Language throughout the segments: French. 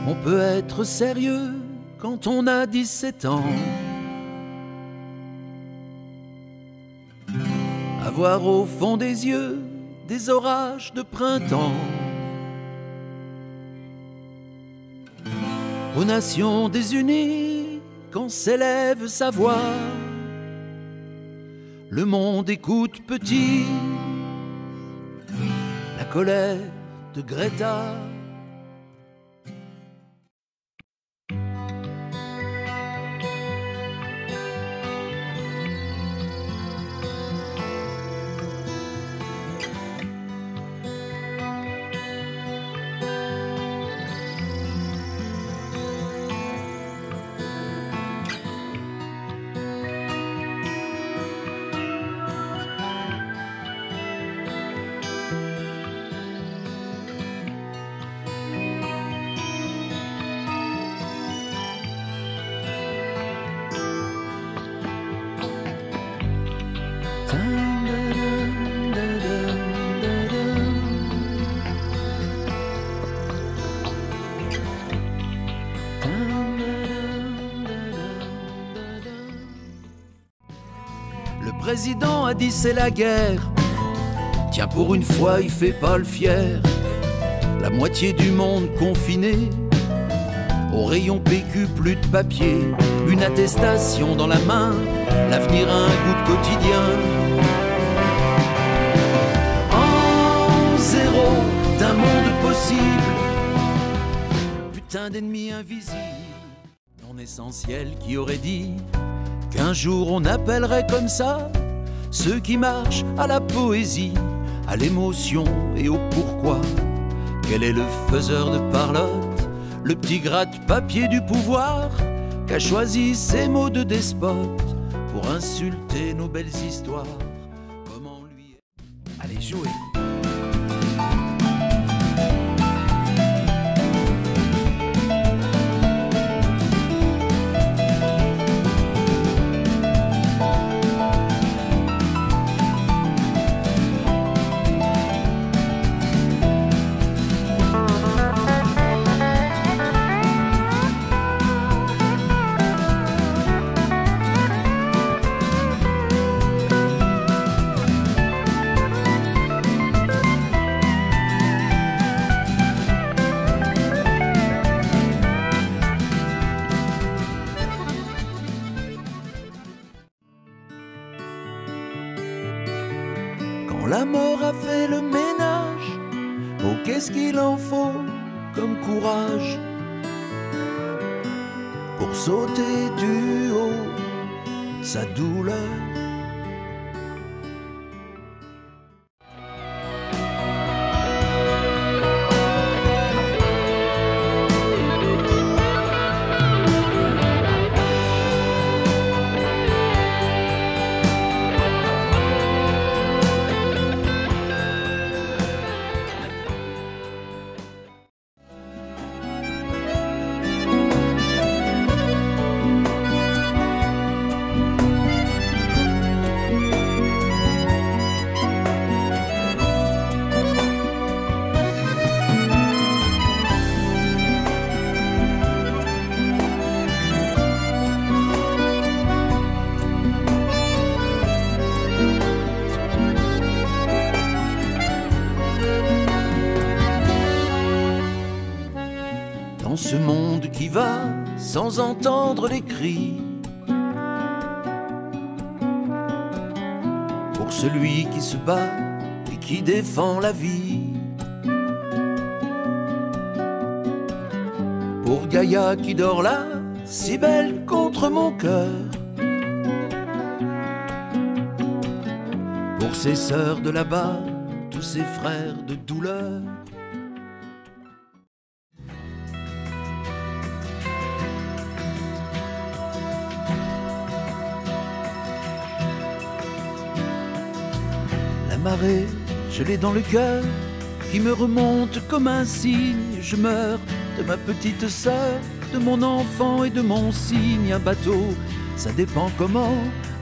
On peut être sérieux quand on a 17 ans, avoir au fond des yeux des orages de printemps. Aux Nations Désunies, quand s'élève sa voix, le monde écoute petit la colère de Greta. Le président a dit c'est la guerre. Tiens, pour une fois il fait pas le fier. La moitié du monde confiné. Au rayon PQ, plus de papier. Une attestation dans la main. L'avenir a un goût de quotidien. En zéro d'un monde possible. Putain d'ennemis invisibles. Non essentiel qui aurait dit qu'un jour on appellerait comme ça ceux qui marchent à la poésie, à l'émotion et au pourquoi. Quel est le faiseur de parlotte, le petit gratte-papier du pouvoir, qu'a choisi ces mots de despote pour insulter nos belles histoires? Comment lui... Allez, jouez! Quand la mort a fait le ménage, oh qu'est-ce qu'il en faut comme courage pour sauter du haut de sa douleur. Dans ce monde qui va sans entendre les cris, pour celui qui se bat et qui défend la vie, pour Gaïa qui dort là, si belle contre mon cœur. Pour ses sœurs de là-bas, tous ses frères de douleur. La marée, je l'ai dans le cœur, qui me remonte comme un signe. Je meurs de ma petite sœur, de mon enfant et de mon cygne. Un bateau, ça dépend comment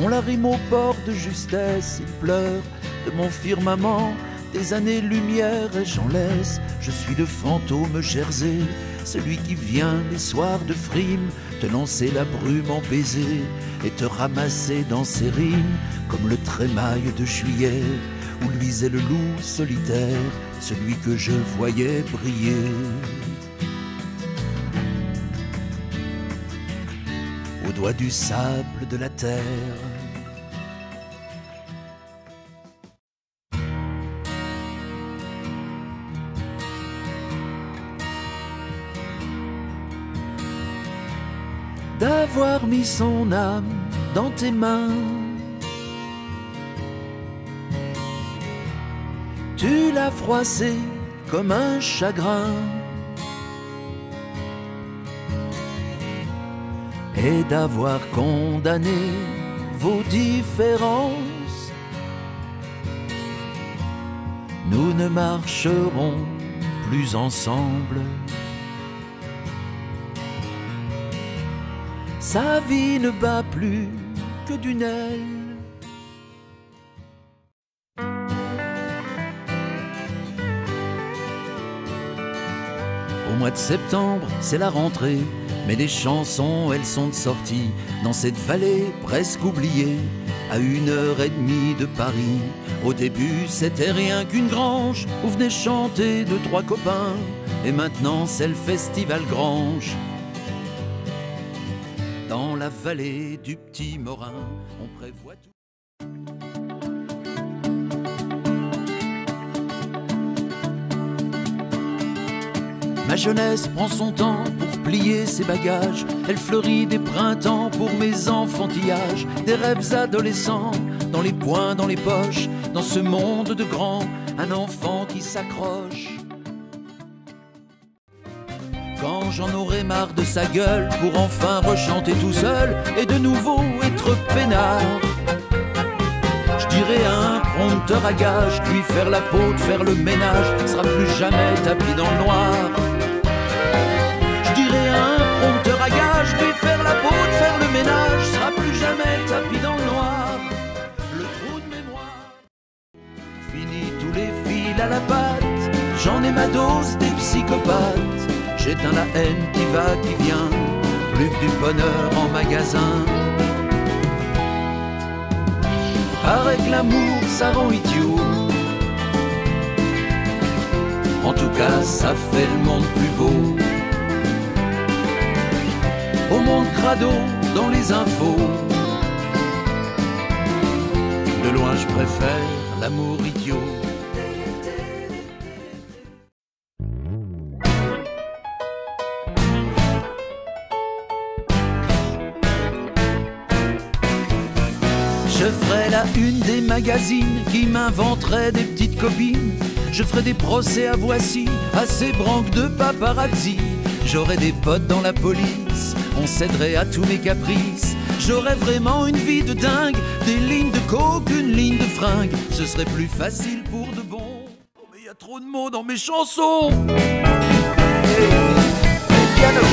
on l'arrime au port de justesse. Il pleure de mon firmament, des années-lumière et j'en laisse. Je suis le fantôme Jersey, celui qui vient les soirs de frime te lancer la brume en baiser et te ramasser dans ses rimes comme le trémail de juillet où luisait le loup solitaire, celui que je voyais briller. Au doigt du sable de la terre. D'avoir mis son âme dans tes mains, tu l'as froissé comme un chagrin, et d'avoir condamné vos différences. Nous ne marcherons plus ensemble. Sa vie ne bat plus que d'une aile. Au mois de septembre, c'est la rentrée, mais les chansons, elles sont sorties dans cette vallée presque oubliée, à 1h30 de Paris. Au début, c'était rien qu'une grange où venaient chanter 2-3 copains, et maintenant c'est le festival Grange. Dans la vallée du Petit Morin, on prévoit tout. Ma jeunesse prend son temps pour plier ses bagages. Elle fleurit des printemps pour mes enfantillages. Des rêves adolescents, dans les poings, dans les poches. Dans ce monde de grands, un enfant qui s'accroche. Quand j'en aurai marre de sa gueule, pour enfin rechanter tout seul et de nouveau être peinard, je dirai à un prompteur à gage, lui faire la peau, de faire le ménage, sera plus jamais tapis dans le noir. Je dirai à un prompteur à gage, lui faire la peau, de faire le ménage, sera plus jamais tapis dans le noir. Le trou de mémoire, fini tous les fils à la patte, j'en ai ma dose des psychopathes. J'éteins la haine qui va, qui vient, plus que du bonheur en magasin. Paraît que l'amour, ça rend idiot. En tout cas, ça fait le monde plus beau. Au monde crado, dans les infos, de loin je préfère l'amour idiot. Je ferai la une des magazines qui m'inventeraient des petites copines. Je ferai des procès à Voici, à ces branques de paparazzi. J'aurai des potes dans la police, on céderait à tous mes caprices. J'aurais vraiment une vie de dingue, des lignes de coke, une ligne de fringue. Ce serait plus facile pour de bon. Oh mais y a trop de mots dans mes chansons. Hey, piano.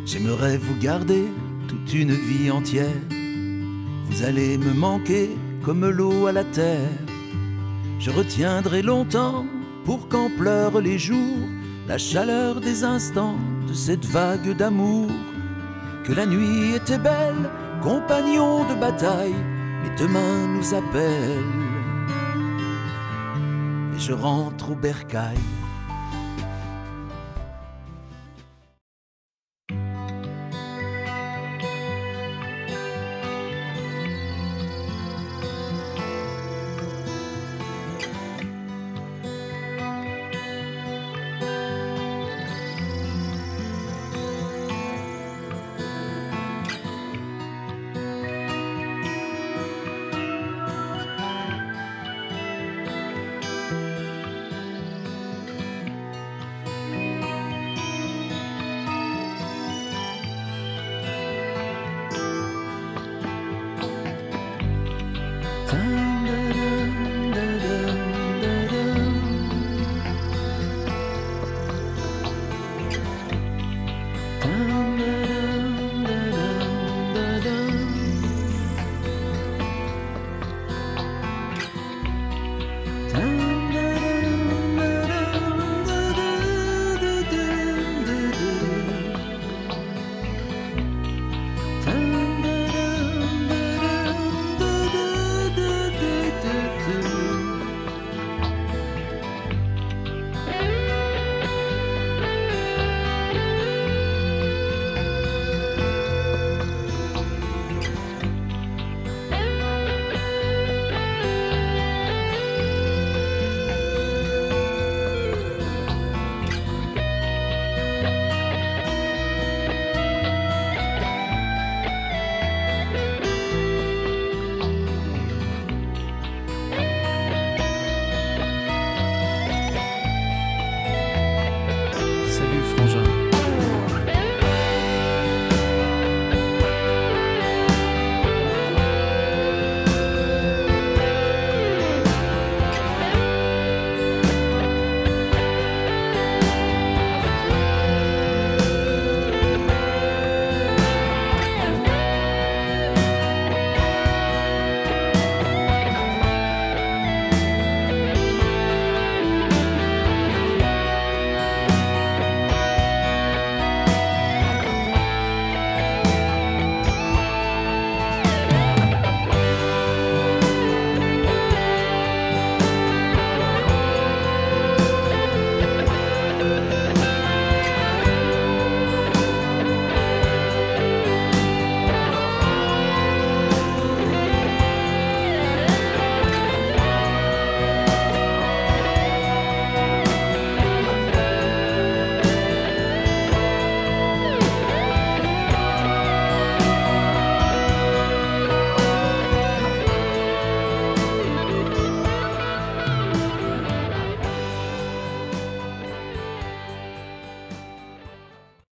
J'aimerais vous garder toute une vie entière. Vous allez me manquer comme l'eau à la terre. Je retiendrai longtemps pour qu'en pleurent les jours la chaleur des instants de cette vague d'amour. Que la nuit était belle, compagnon de bataille, mais demain nous appelle. Et je rentre au bercail.